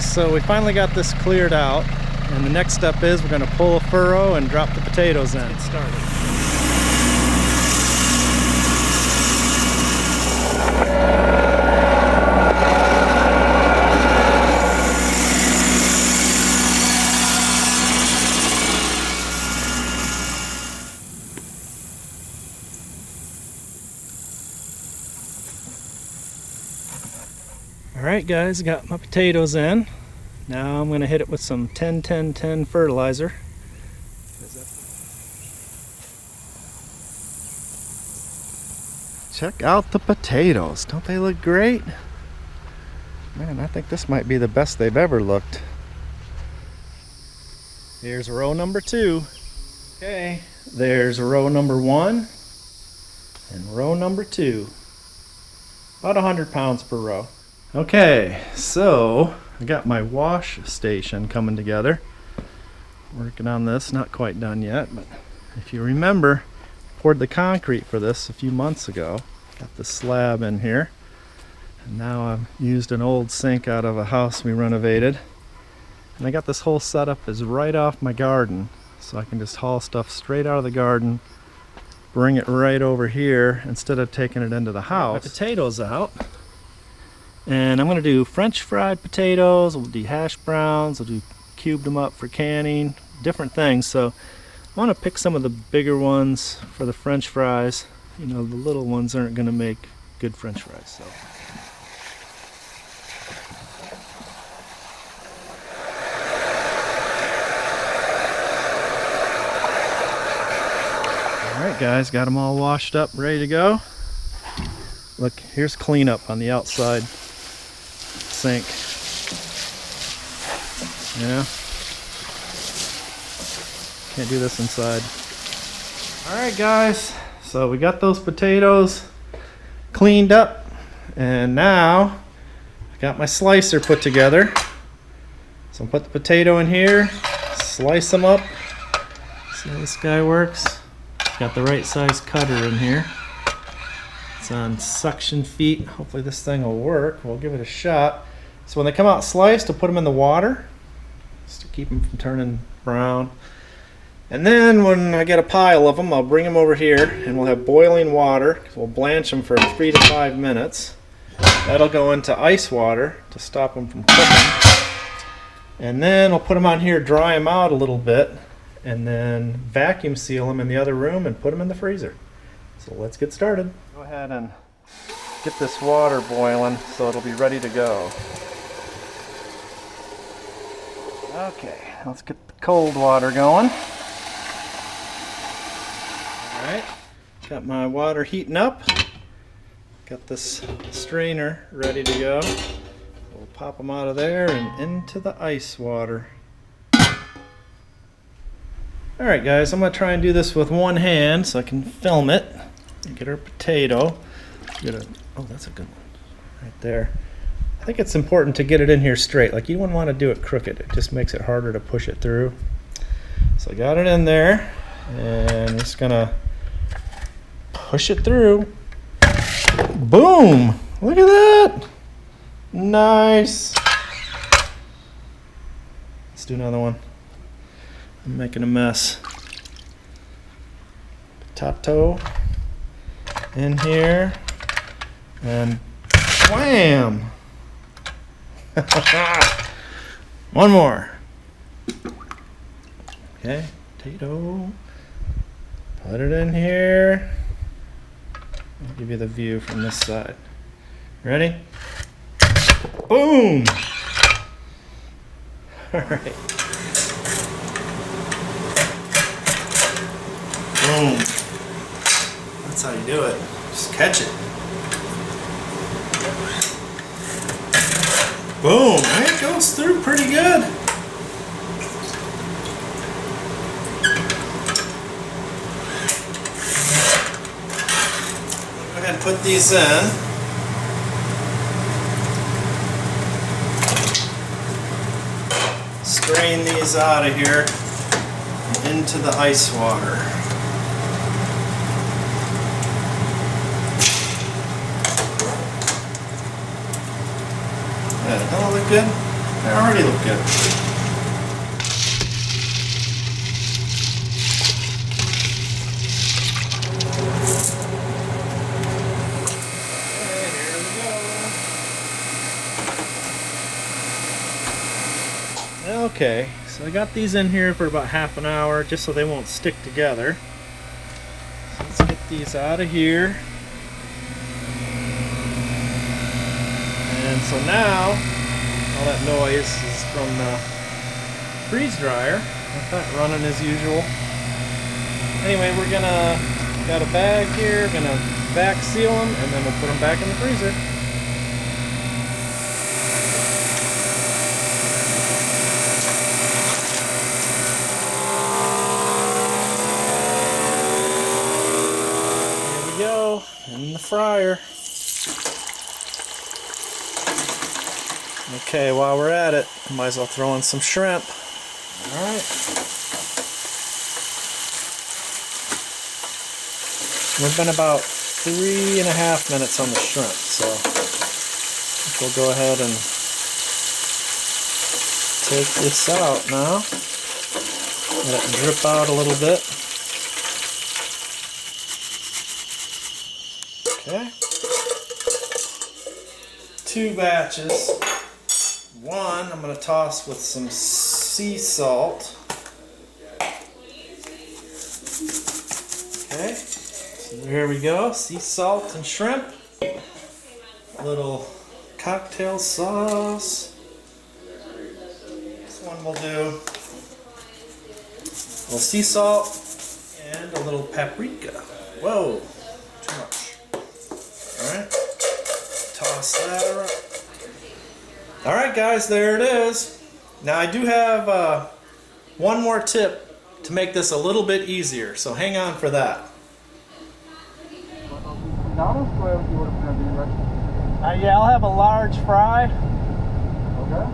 so we finally got this cleared out, and the next step is we're going to pull a furrow and drop the potatoes in. Get started. Alright guys, got my potatoes in. Now I'm going to hit it with some 10-10-10 fertilizer. Check out the potatoes. Don't they look great? Man, I think this might be the best they've ever looked. Here's row number 2. Okay, there's row number 1 and row number 2. About 100 pounds per row. Okay, so I got my wash station coming together. Working on this, not quite done yet, but if you remember, poured the concrete for this a few months ago. Got the slab in here, and now I've used an old sink out of a house we renovated, and I got this whole setup is right off my garden, so I can just haul stuff straight out of the garden, bring it right over here instead of taking it into the house. My potatoes out. And I'm going to do French fried potatoes, we'll do hash browns, we'll do cubed them up for canning, different things. So I want to pick some of the bigger ones for the French fries. You know, the little ones aren't going to make good French fries. So. Alright guys, got them all washed up, ready to go. Look, here's cleanup on the outside sink. Yeah, can't do this inside. Alright guys, so we got those potatoes cleaned up, and now I got my slicer put together. So I'll put the potato in here, slice them up. See how this guy works? Got the right size cutter in here. It's on suction feet. Hopefully this thing will work. We'll give it a shot. So when they come out sliced, I'll put them in the water just to keep them from turning brown. And then when I get a pile of them, I'll bring them over here and we'll have boiling water. We'll blanch them for 3 to 5 minutes. That'll go into ice water to stop them from cooking. And then I'll put them on here, dry them out a little bit, and then vacuum seal them in the other room and put them in the freezer. So let's get started. Go ahead and get this water boiling so it'll be ready to go. Okay, let's get the cold water going. Alright, got my water heating up. Got this strainer ready to go. We'll pop them out of there and into the ice water. Alright guys, I'm going to try and do this with one hand so I can film it. Get our potato. Oh, that's a good one. Right there. I think it's important to get it in here straight. Like, you wouldn't want to do it crooked. It just makes it harder to push it through. So I got it in there, and I'm just going to push it through. Boom! Look at that! Nice! Let's do another one. I'm making a mess. Potato in here, and wham! One more. Okay, potato. Put it in here. I'll give you the view from this side. Ready? Boom! Alright. Boom. That's how you do it. Just catch it. Boom. It goes through pretty good. Go ahead and put these in. Strain these out of here and into the ice water. That look good? They already look good. Okay, so I got these in here for about half an hour just so they won't stick together. So let's get these out of here. And so now, all that noise is from the freeze dryer. Got that running as usual. Anyway, got a bag here, gonna vac seal them, and then we'll put them back in the freezer. Go in the fryer. Okay, while we're at it, might as well throw in some shrimp. Alright. We've been about 3.5 minutes on the shrimp, so we'll go ahead and take this out now. Let it drip out a little bit. Okay. 2 batches. One I'm going to toss with some sea salt. Okay. So here we go. Sea salt and shrimp. A little cocktail sauce. This one will do. A little sea salt and a little paprika. Whoa. Too much. Alright, toss that around. Alright guys, there it is. Now I do have one more tip to make this a little bit easier, so hang on for that. Yeah, I'll have a large fry. Okay.